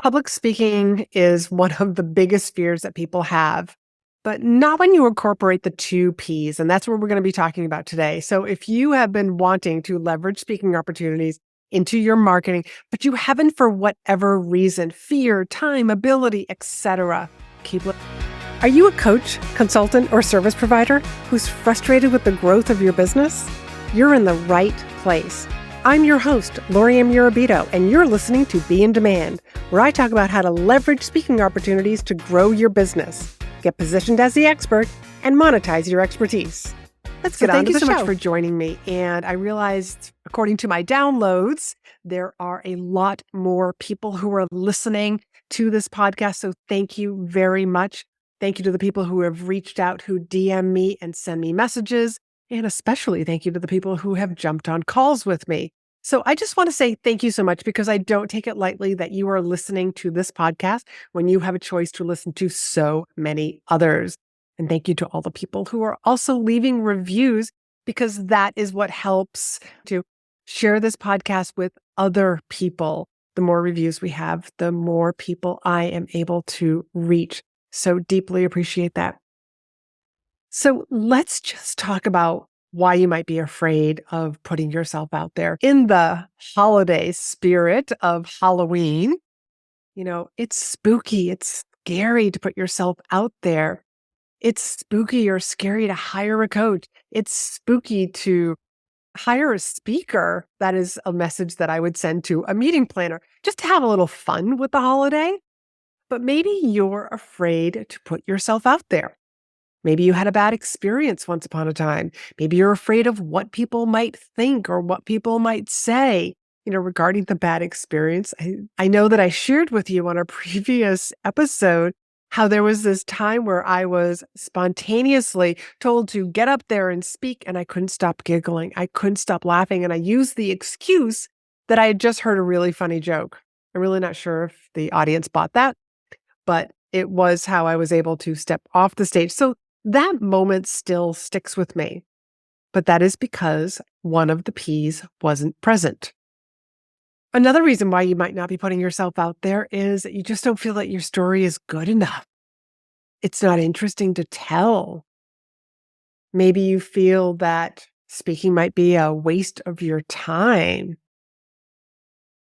Public speaking is one of the biggest fears that people have, but not when you incorporate the two P's. And that's what we're going to be talking about today. So, if you have been wanting to leverage speaking opportunities into your marketing, but you haven't for whatever reason, fear, time, ability, etc., keep listening. Are you a coach, consultant, or service provider who's frustrated with the growth of your business? You're in the right place. I'm your host, Laurie-Ann Murabito, and you're listening to Be in Demand, where I talk about how to leverage speaking opportunities to grow your business, get positioned as the expert, and monetize your expertise. Let's get on to the show. Thank you so much for joining me. And I realized, according to my downloads, there are a lot more people who are listening to this podcast. So thank you very much. Thank you to the people who have reached out, who DM me and send me messages. And especially thank you to the people who have jumped on calls with me. So I just want to say thank you so much because I don't take it lightly that you are listening to this podcast when you have a choice to listen to so many others. And thank you to all the people who are also leaving reviews because that is what helps to share this podcast with other people. The more reviews we have, the more people I am able to reach. So deeply appreciate that. So let's just talk about why you might be afraid of putting yourself out there. In the holiday spirit of Halloween, it's spooky. It's scary to put yourself out there. It's spooky or scary to hire a coach. It's spooky to hire a speaker. That is a message that I would send to a meeting planner, just to have a little fun with the holiday. But maybe you're afraid to put yourself out there. Maybe you had a bad experience once upon a time. Maybe you're afraid of what people might think or what people might say, regarding the bad experience. I know that I shared with you on a previous episode how there was this time where I was spontaneously told to get up there and speak, and I couldn't stop giggling. I couldn't stop laughing, and I used the excuse that I had just heard a really funny joke. I'm really not sure if the audience bought that, but it was how I was able to step off the stage. So that moment still sticks with me, but that is because one of the P's wasn't present. Another reason why you might not be putting yourself out there is that you just don't feel that your story is good enough. It's not interesting to tell. Maybe you feel that speaking might be a waste of your time.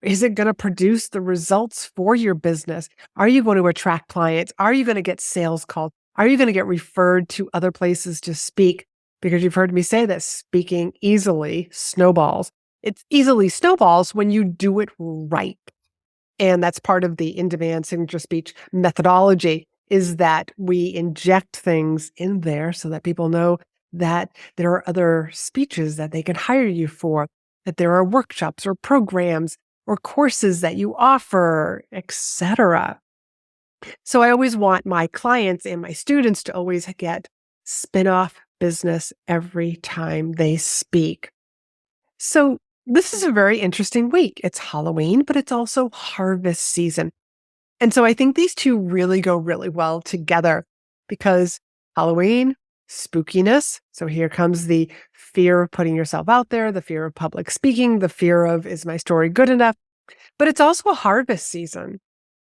Is it going to produce the results for your business? Are you going to attract clients? Are you going to get sales calls? Are you going to get referred to other places to speak? Because you've heard me say that speaking easily snowballs. It easily snowballs when you do it right. And that's part of the in-demand signature speech methodology, is that we inject things in there so that people know that there are other speeches that they can hire you for, that there are workshops or programs or courses that you offer, etc. So I always want my clients and my students to always get spin-off business every time they speak. So this is a very interesting week. It's Halloween, but it's also harvest season. And so I think these two really go really well together because Halloween, spookiness. So here comes the fear of putting yourself out there, the fear of public speaking, the fear of, is my story good enough? But it's also a harvest season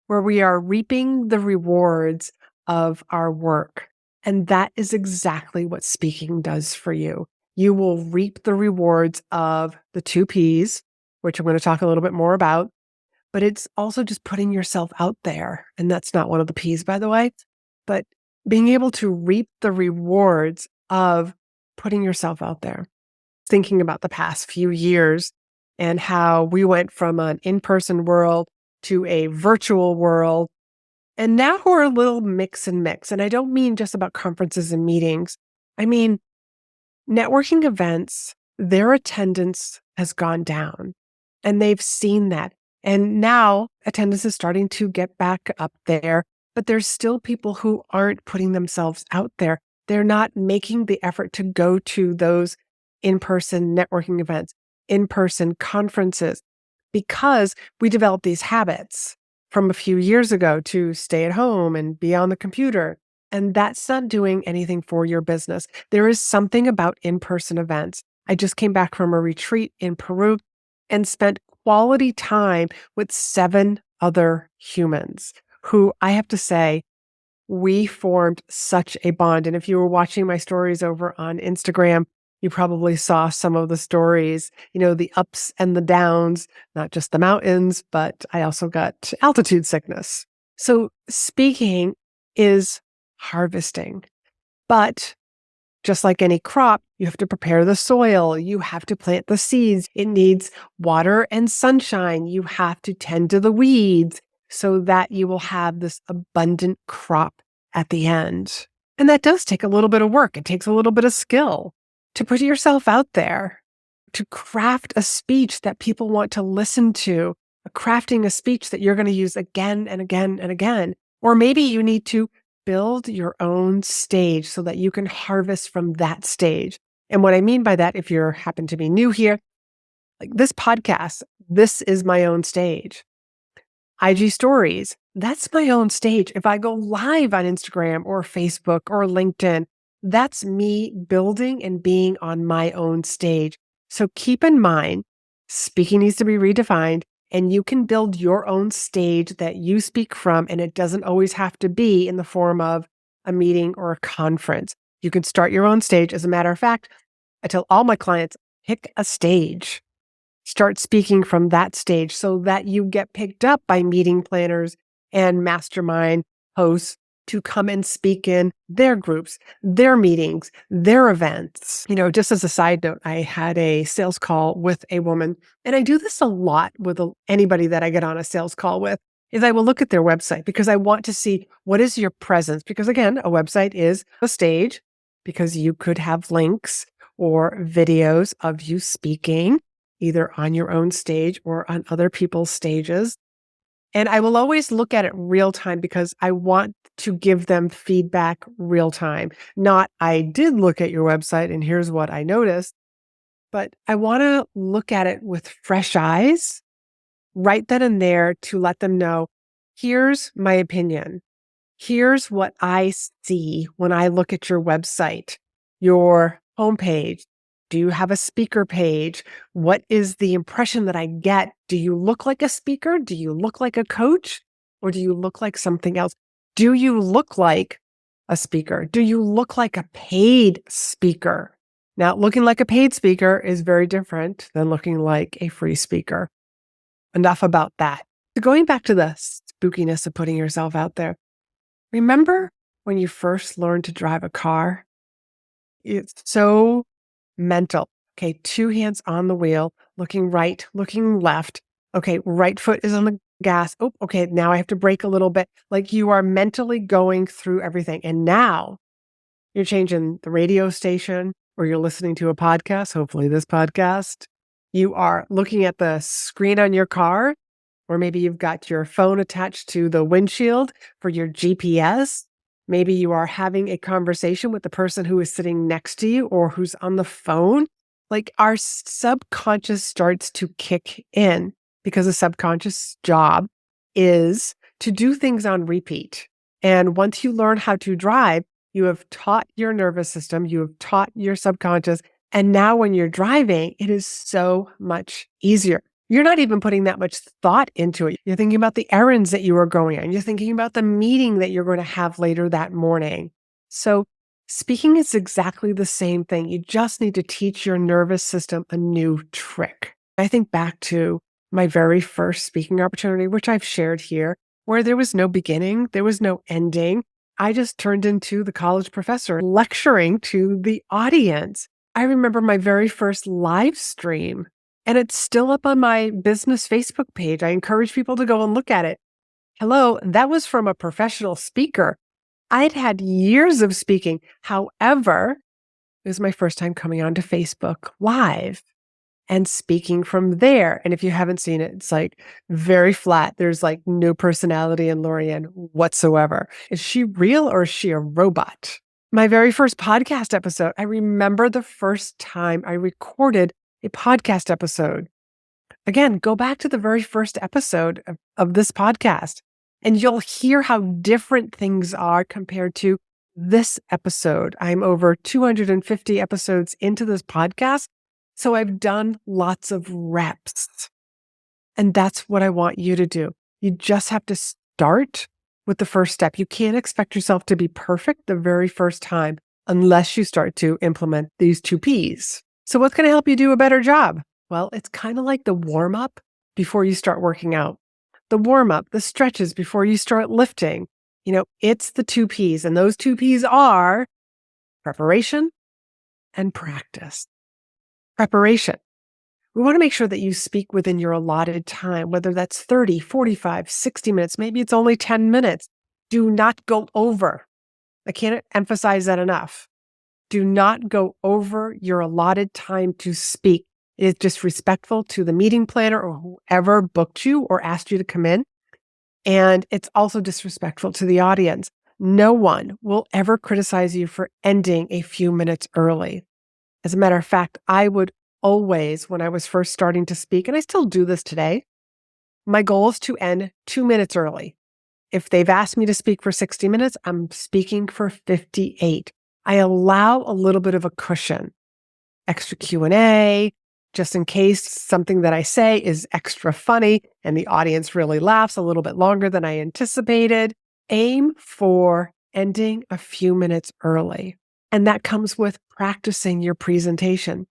where we are reaping the rewards of our work. And that is exactly what speaking does for you. You will reap the rewards of the two P's, which I'm going to talk a little bit more about, but it's also just putting yourself out there. And that's not one of the P's, by the way, but being able to reap the rewards of putting yourself out there. Thinking about the past few years and how we went from an in-person world to a virtual world. And now we're a little mix and mix. And I don't mean just about conferences and meetings. I mean, networking events, their attendance has gone down and they've seen that. And now attendance is starting to get back up there, but there's still people who aren't putting themselves out there. They're not making the effort to go to those in-person networking events, in-person conferences, because we developed these habits from a few years ago to stay at home and be on the computer. And that's not doing anything for your business. There is something about in-person events. I just came back from a retreat in Peru and spent quality time with 7 other humans who I have to say, we formed such a bond. And if you were watching my stories over on Instagram, you probably saw some of the stories, the ups and the downs, not just the mountains, but I also got altitude sickness. So speaking is harvesting, but just like any crop, you have to prepare the soil. You have to plant the seeds. It needs water and sunshine. You have to tend to the weeds so that you will have this abundant crop at the end. And that does take a little bit of work. It takes a little bit of skill to put yourself out there, to craft a speech that people want to listen to, crafting a speech that you're going to use again and again and again. Or maybe you need to build your own stage so that you can harvest from that stage. And what I mean by that, if you happen to be new here, like this podcast, this is my own stage. IG stories, that's my own stage. If I go live on Instagram or Facebook or LinkedIn, that's me building and being on my own stage. So keep in mind, speaking needs to be redefined, and you can build your own stage that you speak from, and it doesn't always have to be in the form of a meeting or a conference. You can start your own stage. As a matter of fact, I tell all my clients, pick a stage. Start speaking from that stage so that you get picked up by meeting planners and mastermind hosts to come and speak in their groups, their meetings, their events. Just as a side note, I had a sales call with a woman, and I do this a lot with anybody that I get on a sales call with, is I will look at their website because I want to see what is your presence. Because again, a website is a stage because you could have links or videos of you speaking either on your own stage or on other people's stages. And I will always look at it real time because I want to give them feedback real time. Not, I did look at your website and here's what I noticed, but I want to look at it with fresh eyes, right then and there to let them know, here's my opinion. Here's what I see when I look at your website, your homepage. Do you have a speaker page? What is the impression that I get? Do you look like a speaker? Do you look like a coach? Or do you look like something else? Do you look like a speaker? Do you look like a paid speaker? Now, looking like a paid speaker is very different than looking like a free speaker. Enough about that. Going back to the spookiness of putting yourself out there. Remember when you first learned to drive a car? It's so mental. Okay, 2 hands on the wheel, looking right, looking left. Okay, right foot is on the gas. Oh, okay, now I have to brake a little bit. Like you are mentally going through everything. And now you're changing the radio station or you're listening to a podcast, hopefully this podcast. You are looking at the screen on your car, or maybe you've got your phone attached to the windshield for your GPS. Maybe you are having a conversation with the person who is sitting next to you or who's on the phone. Like our subconscious starts to kick in because the subconscious job is to do things on repeat. And once you learn how to drive, you have taught your nervous system, you have taught your subconscious. And now when you're driving, it is so much easier. You're not even putting that much thought into it. You're thinking about the errands that you are going on. You're thinking about the meeting that you're going to have later that morning. So speaking is exactly the same thing. You just need to teach your nervous system a new trick. I think back to my very first speaking opportunity, which I've shared here, where there was no beginning, there was no ending. I just turned into the college professor lecturing to the audience. I remember my very first live stream. And it's still up on my business Facebook page. I encourage people to go and look at it. Hello, that was from a professional speaker. I'd had years of speaking. However, it was my first time coming onto Facebook Live and speaking from there. And if you haven't seen it, it's like very flat. There's like no personality in Laurie-Ann whatsoever. Is she real or is she a robot? My very first podcast episode, I remember the first time I recorded a podcast episode. Again, go back to the very first episode of this podcast, and you'll hear how different things are compared to this episode. I'm over 250 episodes into this podcast, so I've done lots of reps. And that's what I want you to do. You just have to start with the first step. You can't expect yourself to be perfect the very first time unless you start to implement these 2 Ps. So what's going to help you do a better job? Well, it's kind of like the warm up before you start working out. The warm up, the stretches before you start lifting. It's the 2 Ps, and those 2 Ps are preparation and practice. Preparation. We want to make sure that you speak within your allotted time, whether that's 30, 45, 60 minutes, maybe it's only 10 minutes. Do not go over. I can't emphasize that enough. Do not go over your allotted time to speak. It is disrespectful to the meeting planner or whoever booked you or asked you to come in. And it's also disrespectful to the audience. No one will ever criticize you for ending a few minutes early. As a matter of fact, I would always, when I was first starting to speak, and I still do this today, my goal is to end 2 minutes early. If they've asked me to speak for 60 minutes, I'm speaking for 58. I allow a little bit of a cushion, extra Q&A, just in case something that I say is extra funny and the audience really laughs a little bit longer than I anticipated. Aim for ending a few minutes early. And that comes with practicing your presentation.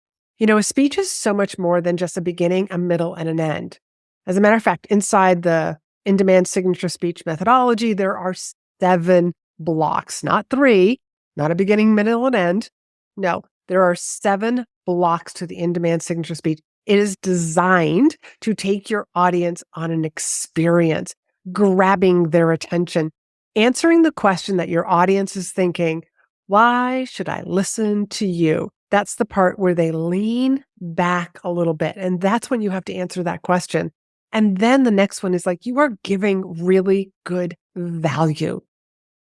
A speech is so much more than just a beginning, a middle, and an end. As a matter of fact, inside the in-demand signature speech methodology, there are 7 blocks, not 3, not a beginning, middle, and end. No, there are 7 blocks to the in-demand signature speech. It is designed to take your audience on an experience, grabbing their attention, answering the question that your audience is thinking, why should I listen to you? That's the part where they lean back a little bit. And that's when you have to answer that question. And then the next one is like, you are giving really good value.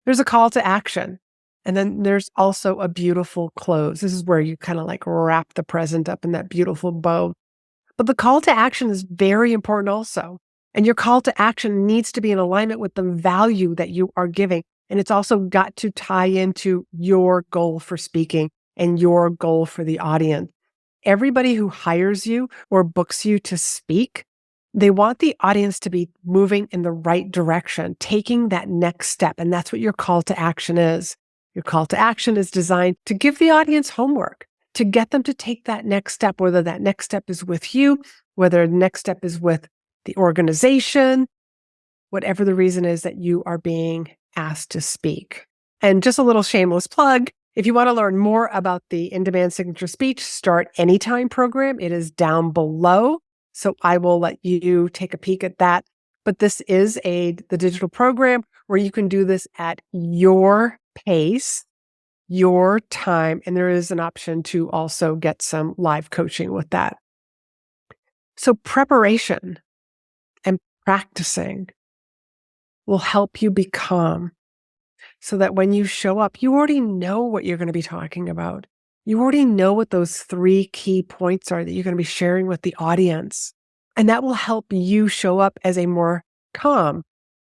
There's a call to action. And then there's also a beautiful close. This is where you kind of like wrap the present up in that beautiful bow. But the call to action is very important also. And your call to action needs to be in alignment with the value that you are giving. And it's also got to tie into your goal for speaking and your goal for the audience. Everybody who hires you or books you to speak, they want the audience to be moving in the right direction, taking that next step. And that's what your call to action is. Your call to action is designed to give the audience homework, to get them to take that next step, whether that next step is with you, whether the next step is with the organization, whatever the reason is that you are being asked to speak. And just a little shameless plug, if you want to learn more about the In-Demand Signature Speech Start Anytime program, it is down below. So I will let you take a peek at that. But this is the digital program where you can do this at your pace, your time, and there is an option to also get some live coaching with that. So preparation and practicing will help you be calm so that when you show up, you already know what you're going to be talking about. You already know what those 3 key points are that you're going to be sharing with the audience. And that will help you show up as a more calm,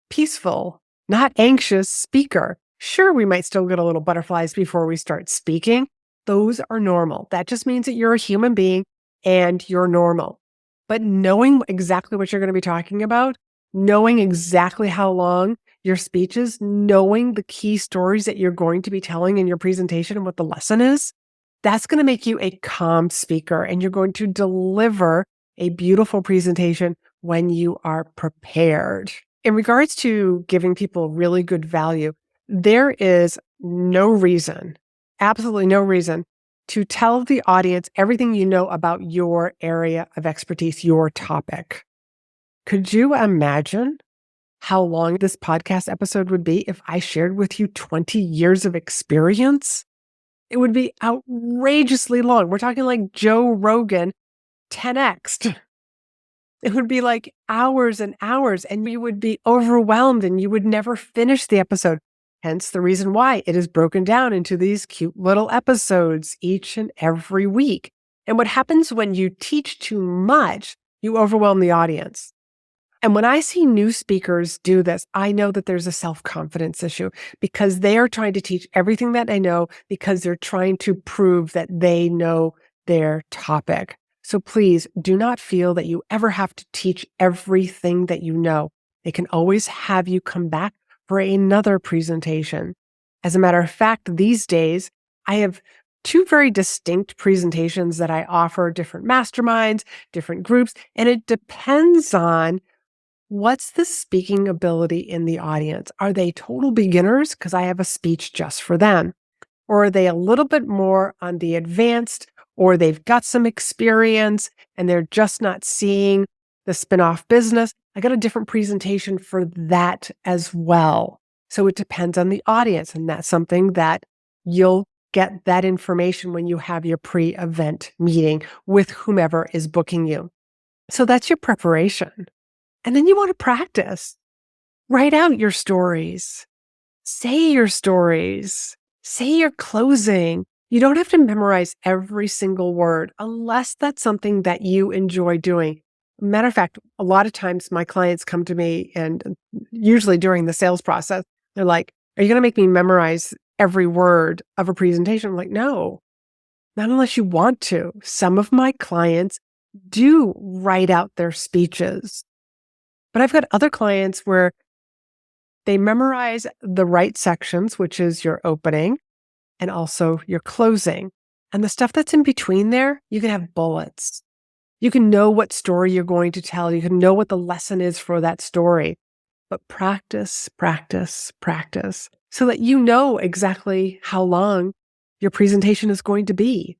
peaceful, not anxious speaker. Sure, we might still get a little butterflies before we start speaking. Those are normal. That just means that you're a human being and you're normal. But knowing exactly what you're going to be talking about, knowing exactly how long your speech is, knowing the key stories that you're going to be telling in your presentation and what the lesson is, that's going to make you a calm speaker, and you're going to deliver a beautiful presentation when you are prepared. In regards to giving people really good value, there is no reason, absolutely no reason, to tell the audience everything you know about your area of expertise, your topic. Could you imagine how long this podcast episode would be if I shared with you 20 years of experience? It would be outrageously long. We're talking like Joe Rogan 10x'd. It would be like hours and hours, and you would be overwhelmed and you would never finish the episode. Hence the reason why it is broken down into these cute little episodes each and every week. And what happens when you teach too much, you overwhelm the audience. And when I see new speakers do this, I know that there's a self-confidence issue because they are trying to teach everything that they know because they're trying to prove that they know their topic. So please do not feel that you ever have to teach everything that you know. They can always have you come back for another presentation. As a matter of fact, these days, I have two very distinct presentations that I offer different masterminds, different groups, and it depends on what's the speaking ability in the audience. Are they total beginners? Because I have a speech just for them. Or are they a little bit more on the advanced, or they've got some experience and they're just not seeing the spin-off business? I got a different presentation for that as well. So it depends on the audience. And that's something that you'll get that information when you have your pre-event meeting with whomever is booking you. So that's your preparation. And then you want to practice. Write out your stories. Say your stories. Say your closing. You don't have to memorize every single word unless that's something that you enjoy doing. Matter of fact, a lot of times my clients come to me, and usually during the sales process, they're like, "Are you going to make me memorize every word of a presentation?" I'm like, "No, not unless you want to." Some of my clients do write out their speeches, but I've got other clients where they memorize the right sections, which is your opening and also your closing. And the stuff that's in between there, you can have bullets. You can know what story you're going to tell. You can know what the lesson is for that story. But practice, practice, practice so that you know exactly how long your presentation is going to be.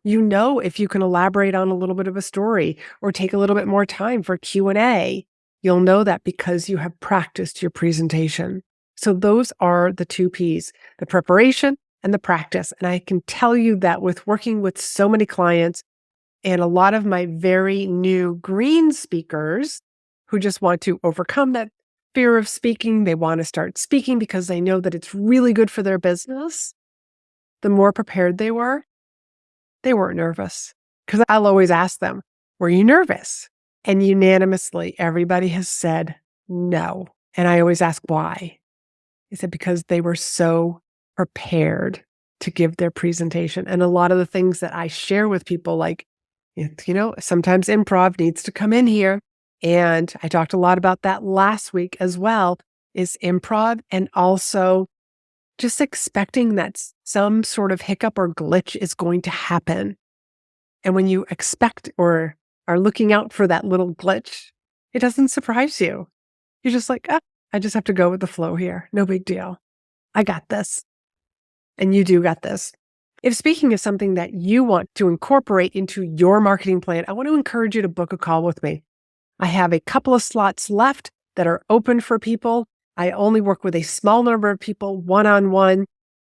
You know if you can elaborate on a little bit of a story or take a little bit more time for Q&A. You'll know that because you have practiced your presentation. So those are the two P's, the preparation and the practice. And I can tell you that with working with so many clients and a lot of my very new green speakers who just want to overcome that fear of speaking, they want to start speaking because they know that it's really good for their business. The more prepared they weren't nervous. Because I'll always ask them, were you nervous? And unanimously, everybody has said no. And I always ask why. I said, because they were so prepared to give their presentation. And a lot of the things that I share with people, like, sometimes improv needs to come in here. And I talked a lot about that last week as well, is improv and also just expecting that some sort of hiccup or glitch is going to happen. And when you expect or are looking out for that little glitch, it doesn't surprise you. You're just like, I just have to go with the flow here. No big deal. I got this. And you do got this. If speaking is something that you want to incorporate into your marketing plan, I want to encourage you to book a call with me. I have a couple of slots left that are open for people. I only work with a small number of people one-on-one,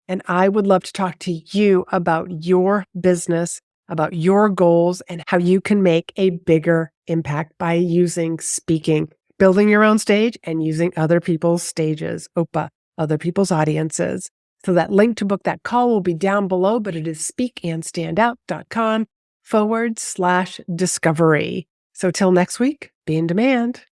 and I would love to talk to you about your business, about your goals, and how you can make a bigger impact by using speaking, building your own stage and using other people's stages, OPA, other people's audiences. So that link to book that call will be down below, but it is speakandstandout.com/discovery. So till next week, be in demand.